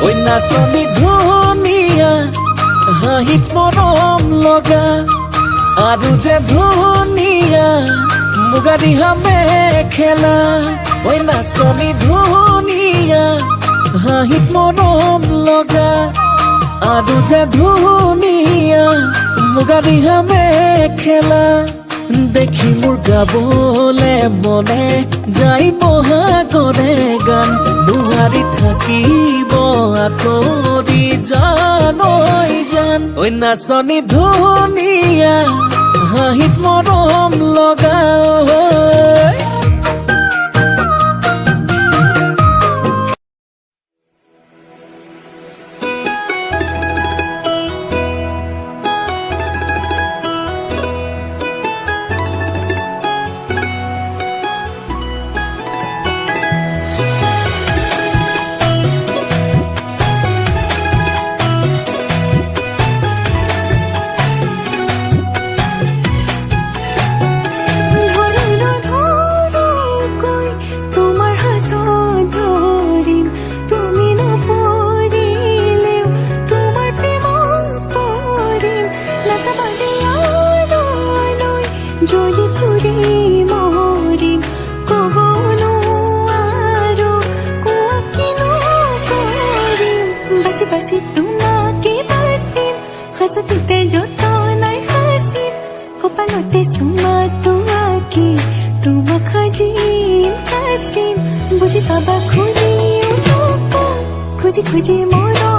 ঐ নাচনী ধুনীয়া হাঁহিত মৰম লগা আৰু যে ধুনীয়া মুগা ৰিহা মেখেলা ঐ নাচনী ধুনীয়া হাঁহিত মৰম লগা আৰু যে ধুনীয়া মুগা ৰিহা মেখেলা দেখি মোৰ গাবলে মনে যাই বহাগৰে গান নোৱাৰি থাকিব আঁতৰি জান ঐ জান ঐ নাচনী ধুনীয়া হাঁহিত মৰম লগা জলি ফুৰি মৰিম ক'ব নোৱাৰো কোৱা কিনো কৰিম বাচি বাচি তোমাকে বাচিম সাঁচোতে যতনাই সাঁচিম কপালতে চুমাটো আঁকি তোমাক সাজিম সাঁচিম বুজি পাবা খুজিও নকওঁ খুজি খুজি মৰম